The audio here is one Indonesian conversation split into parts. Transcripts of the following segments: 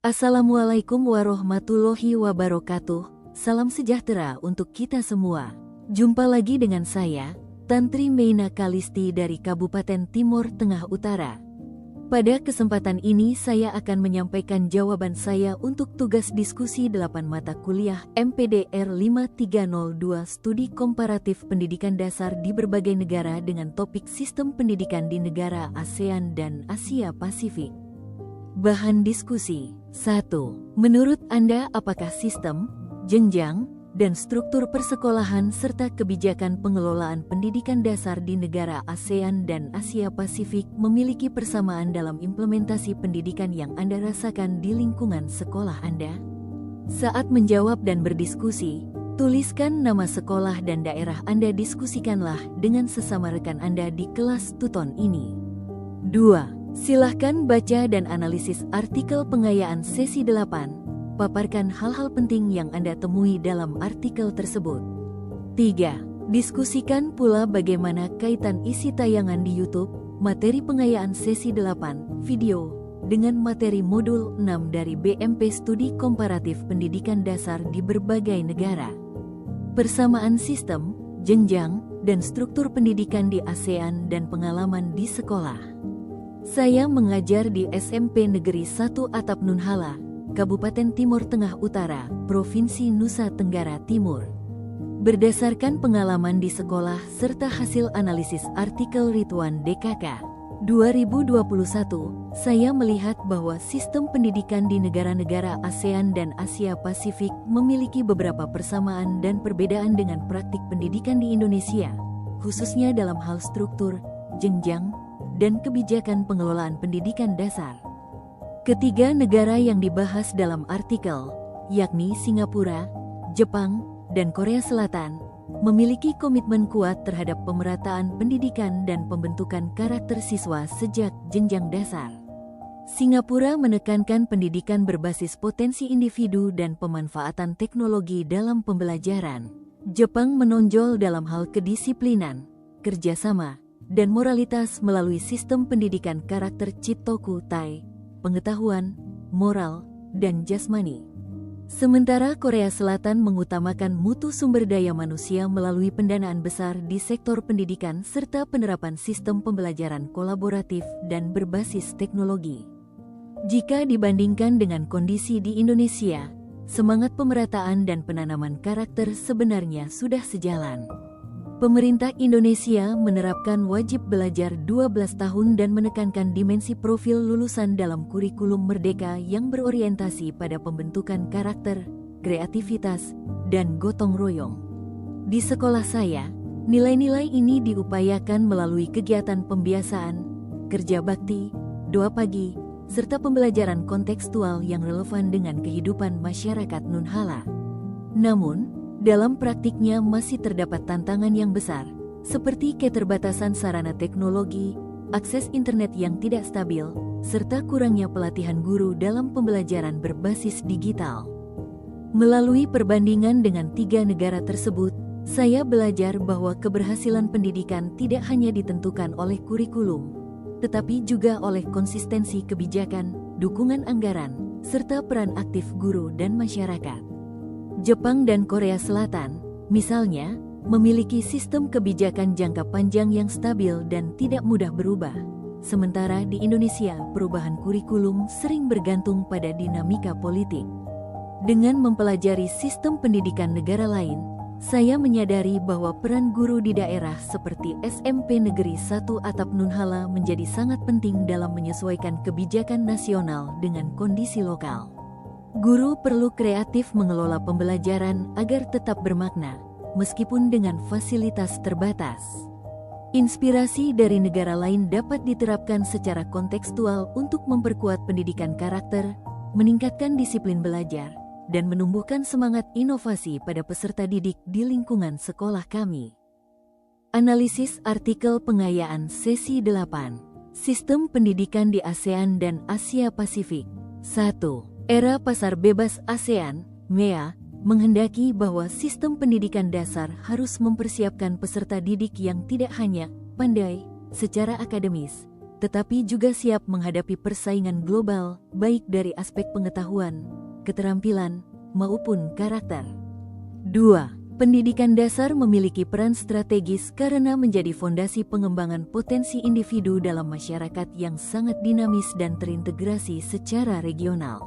Assalamualaikum warahmatullahi wabarakatuh. Salam sejahtera untuk kita semua. Jumpa lagi dengan saya, Tantri Meina Kalisti dari Kabupaten Timur Tengah Utara. Pada kesempatan ini saya akan menyampaikan jawaban saya untuk tugas diskusi 8 mata kuliah MPDR 5302 Studi Komparatif Pendidikan Dasar di berbagai negara dengan topik Sistem Pendidikan di Negara ASEAN dan Asia Pasifik. Bahan diskusi 1. Menurut Anda apakah sistem, jenjang, dan struktur persekolahan serta kebijakan pengelolaan pendidikan dasar di negara ASEAN dan Asia Pasifik memiliki persamaan dalam implementasi pendidikan yang Anda rasakan di lingkungan sekolah Anda? Saat menjawab dan berdiskusi, tuliskan nama sekolah dan daerah Anda, diskusikanlah dengan sesama rekan Anda di kelas tuton ini. 2. Silahkan baca dan analisis artikel pengayaan sesi 8. Paparkan hal-hal penting yang Anda temui dalam artikel tersebut. 3. Diskusikan pula bagaimana kaitan isi tayangan di YouTube, materi pengayaan sesi 8, video, dengan materi modul 6 dari BMP Studi Komparatif Pendidikan Dasar di berbagai negara. Persamaan sistem, jenjang, dan struktur pendidikan di ASEAN dan pengalaman di sekolah. Saya mengajar di SMP Negeri 1 Atap Nunhala, Kabupaten Timur Tengah Utara, Provinsi Nusa Tenggara Timur. Berdasarkan pengalaman di sekolah serta hasil analisis artikel Ridwan DKK 2021, saya melihat bahwa sistem pendidikan di negara-negara ASEAN dan Asia Pasifik memiliki beberapa persamaan dan perbedaan dengan praktik pendidikan di Indonesia, khususnya dalam hal struktur, jenjang, dan kebijakan pengelolaan pendidikan dasar. Ketiga negara yang dibahas dalam artikel, yakni Singapura, Jepang, dan Korea Selatan, memiliki komitmen kuat terhadap pemerataan pendidikan dan pembentukan karakter siswa sejak jenjang dasar. Singapura menekankan pendidikan berbasis potensi individu dan pemanfaatan teknologi dalam pembelajaran. Jepang menonjol dalam hal kedisiplinan, kerjasama, dan moralitas melalui sistem pendidikan karakter Chitoku Tai, pengetahuan, moral, dan jasmani. Sementara Korea Selatan mengutamakan mutu sumber daya manusia melalui pendanaan besar di sektor pendidikan serta penerapan sistem pembelajaran kolaboratif dan berbasis teknologi. Jika dibandingkan dengan kondisi di Indonesia, semangat pemerataan dan penanaman karakter sebenarnya sudah sejalan. Pemerintah Indonesia menerapkan wajib belajar 12 tahun dan menekankan dimensi profil lulusan dalam kurikulum merdeka yang berorientasi pada pembentukan karakter, kreativitas, dan gotong royong. Di sekolah saya, nilai-nilai ini diupayakan melalui kegiatan pembiasaan, kerja bakti, doa pagi, serta pembelajaran kontekstual yang relevan dengan kehidupan masyarakat Nunhala. Namun, dalam praktiknya masih terdapat tantangan yang besar, seperti keterbatasan sarana teknologi, akses internet yang tidak stabil, serta kurangnya pelatihan guru dalam pembelajaran berbasis digital. Melalui perbandingan dengan 3 negara tersebut, saya belajar bahwa keberhasilan pendidikan tidak hanya ditentukan oleh kurikulum, tetapi juga oleh konsistensi kebijakan, dukungan anggaran, serta peran aktif guru dan masyarakat. Jepang dan Korea Selatan, misalnya, memiliki sistem kebijakan jangka panjang yang stabil dan tidak mudah berubah. Sementara di Indonesia, perubahan kurikulum sering bergantung pada dinamika politik. Dengan mempelajari sistem pendidikan negara lain, saya menyadari bahwa peran guru di daerah seperti SMP Negeri 1 Atap Nunhala menjadi sangat penting dalam menyesuaikan kebijakan nasional dengan kondisi lokal. Guru perlu kreatif mengelola pembelajaran agar tetap bermakna, meskipun dengan fasilitas terbatas. Inspirasi dari negara lain dapat diterapkan secara kontekstual untuk memperkuat pendidikan karakter, meningkatkan disiplin belajar, dan menumbuhkan semangat inovasi pada peserta didik di lingkungan sekolah kami. Analisis artikel pengayaan sesi 8. Sistem pendidikan di ASEAN dan Asia Pasifik. 1. Era pasar bebas ASEAN, MEA, menghendaki bahwa sistem pendidikan dasar harus mempersiapkan peserta didik yang tidak hanya pandai secara akademis, tetapi juga siap menghadapi persaingan global, baik dari aspek pengetahuan, keterampilan, maupun karakter. 2. Pendidikan dasar memiliki peran strategis karena menjadi fondasi pengembangan potensi individu dalam masyarakat yang sangat dinamis dan terintegrasi secara regional.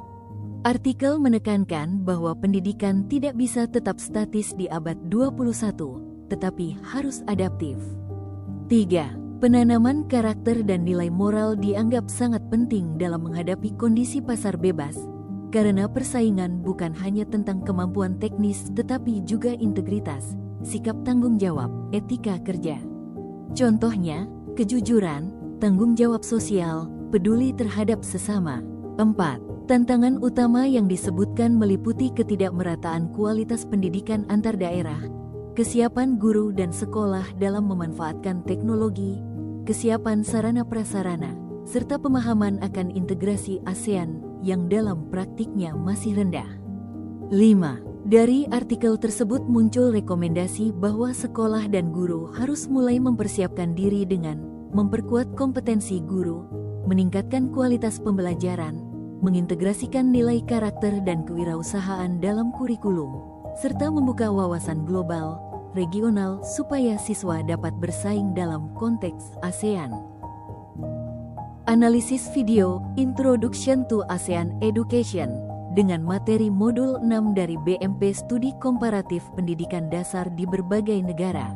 Artikel menekankan bahwa pendidikan tidak bisa tetap statis di abad 21, tetapi harus adaptif. 3. Penanaman karakter dan nilai moral dianggap sangat penting dalam menghadapi kondisi pasar bebas, karena persaingan bukan hanya tentang kemampuan teknis tetapi juga integritas, sikap tanggung jawab, etika kerja. Contohnya, kejujuran, tanggung jawab sosial, peduli terhadap sesama. 4. Tantangan utama yang disebutkan meliputi ketidakmerataan kualitas pendidikan antar daerah, kesiapan guru dan sekolah dalam memanfaatkan teknologi, kesiapan sarana prasarana, serta pemahaman akan integrasi ASEAN yang dalam praktiknya masih rendah. 5. Dari artikel tersebut muncul rekomendasi bahwa sekolah dan guru harus mulai mempersiapkan diri dengan memperkuat kompetensi guru, meningkatkan kualitas pembelajaran, mengintegrasikan nilai karakter dan kewirausahaan dalam kurikulum, serta membuka wawasan global, regional supaya siswa dapat bersaing dalam konteks ASEAN. Analisis video Introduction to ASEAN Education dengan materi modul 6 dari BMP Studi Komparatif Pendidikan Dasar di berbagai negara.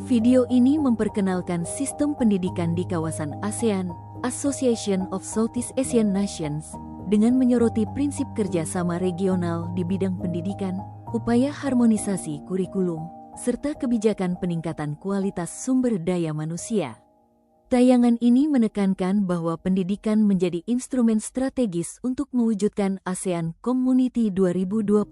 Video ini memperkenalkan sistem pendidikan di kawasan ASEAN, Association of Southeast Asian Nations, dengan menyoroti prinsip kerjasama regional di bidang pendidikan, upaya harmonisasi kurikulum, serta kebijakan peningkatan kualitas sumber daya manusia. Tayangan ini menekankan bahwa pendidikan menjadi instrumen strategis untuk mewujudkan ASEAN Community 2025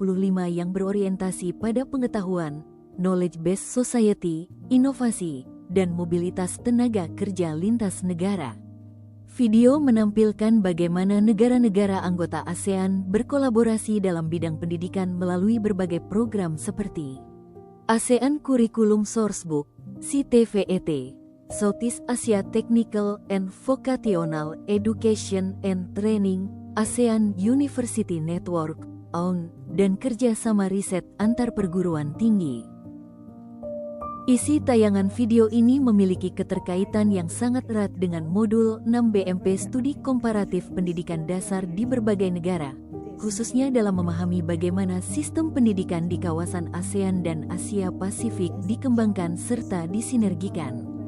yang berorientasi pada pengetahuan, knowledge-based society, inovasi, dan mobilitas tenaga kerja lintas negara. Video menampilkan bagaimana negara-negara anggota ASEAN berkolaborasi dalam bidang pendidikan melalui berbagai program seperti ASEAN Curriculum Sourcebook, CTVET, Southeast Asia Technical and Vocational Education and Training, ASEAN University Network, AUN, dan kerjasama riset antar perguruan tinggi. Isi tayangan video ini memiliki keterkaitan yang sangat erat dengan modul 6 BMP Studi Komparatif Pendidikan Dasar di berbagai negara, khususnya dalam memahami bagaimana sistem pendidikan di kawasan ASEAN dan Asia Pasifik dikembangkan serta disinergikan.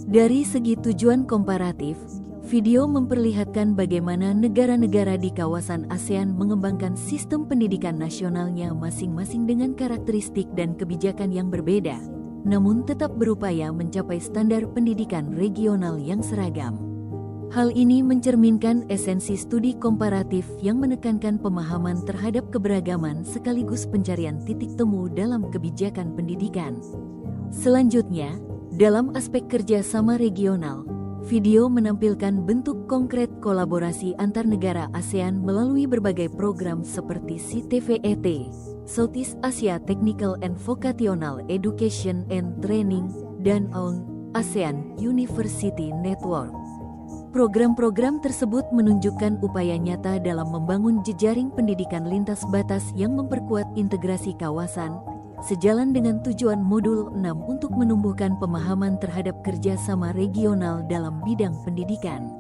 Dari segi tujuan komparatif, video memperlihatkan bagaimana negara-negara di kawasan ASEAN mengembangkan sistem pendidikan nasionalnya masing-masing dengan karakteristik dan kebijakan yang berbeda, namun tetap berupaya mencapai standar pendidikan regional yang seragam. Hal ini mencerminkan esensi studi komparatif yang menekankan pemahaman terhadap keberagaman sekaligus pencarian titik temu dalam kebijakan pendidikan. Selanjutnya, dalam aspek kerjasama regional, video menampilkan bentuk konkret kolaborasi antar negara ASEAN melalui berbagai program seperti CTVET, Southeast Asia Technical and Vocational Education and Training, dan AUN, ASEAN University Network. Program-program tersebut menunjukkan upaya nyata dalam membangun jejaring pendidikan lintas batas yang memperkuat integrasi kawasan, sejalan dengan tujuan modul 6 untuk menumbuhkan pemahaman terhadap kerjasama regional dalam bidang pendidikan.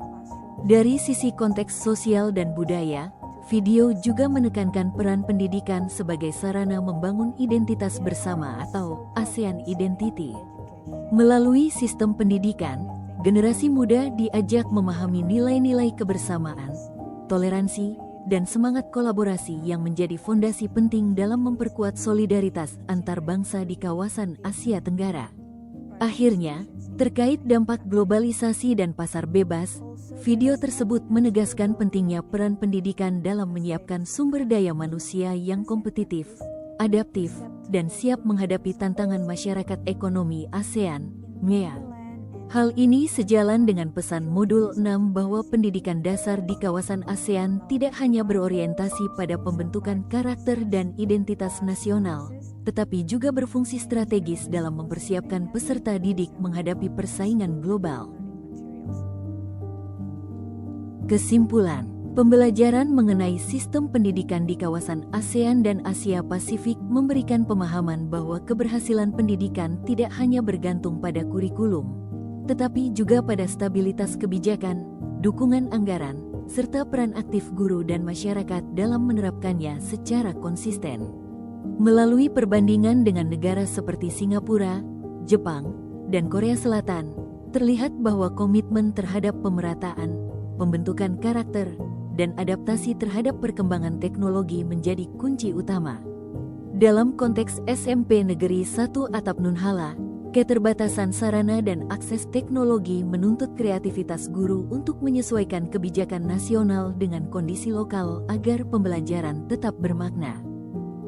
Dari sisi konteks sosial dan budaya, video juga menekankan peran pendidikan sebagai sarana membangun identitas bersama atau ASEAN Identity. Melalui sistem pendidikan, generasi muda diajak memahami nilai-nilai kebersamaan, toleransi, dan semangat kolaborasi yang menjadi fondasi penting dalam memperkuat solidaritas antar bangsa di kawasan Asia Tenggara. Akhirnya, terkait dampak globalisasi dan pasar bebas, video tersebut menegaskan pentingnya peran pendidikan dalam menyiapkan sumber daya manusia yang kompetitif, adaptif, dan siap menghadapi tantangan masyarakat ekonomi ASEAN, MEA. Hal ini sejalan dengan pesan modul 6 bahwa pendidikan dasar di kawasan ASEAN tidak hanya berorientasi pada pembentukan karakter dan identitas nasional, tetapi juga berfungsi strategis dalam mempersiapkan peserta didik menghadapi persaingan global. Kesimpulan, pembelajaran mengenai sistem pendidikan di kawasan ASEAN dan Asia Pasifik memberikan pemahaman bahwa keberhasilan pendidikan tidak hanya bergantung pada kurikulum, tetapi juga pada stabilitas kebijakan, dukungan anggaran, serta peran aktif guru dan masyarakat dalam menerapkannya secara konsisten. Melalui perbandingan dengan negara seperti Singapura, Jepang, dan Korea Selatan, terlihat bahwa komitmen terhadap pemerataan, pembentukan karakter, dan adaptasi terhadap perkembangan teknologi menjadi kunci utama. Dalam konteks SMP Negeri 1 Atap Nunhala, keterbatasan sarana dan akses teknologi menuntut kreativitas guru untuk menyesuaikan kebijakan nasional dengan kondisi lokal agar pembelajaran tetap bermakna.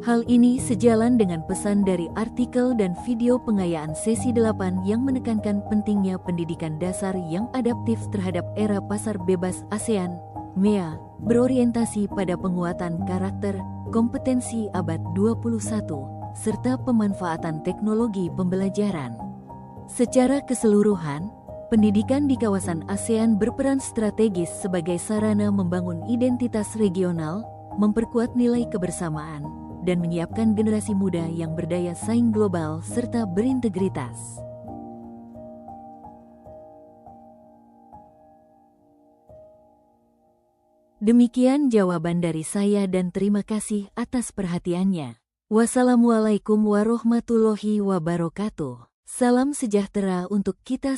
Hal ini sejalan dengan pesan dari artikel dan video pengayaan sesi 8 yang menekankan pentingnya pendidikan dasar yang adaptif terhadap era pasar bebas ASEAN, MEA, berorientasi pada penguatan karakter, kompetensi abad 21, serta pemanfaatan teknologi pembelajaran. Secara keseluruhan, pendidikan di kawasan ASEAN berperan strategis sebagai sarana membangun identitas regional, memperkuat nilai kebersamaan, dan menyiapkan generasi muda yang berdaya saing global serta berintegritas. Demikian jawaban dari saya dan terima kasih atas perhatiannya. Wassalamualaikum warahmatullahi wabarakatuh. Salam sejahtera untuk kita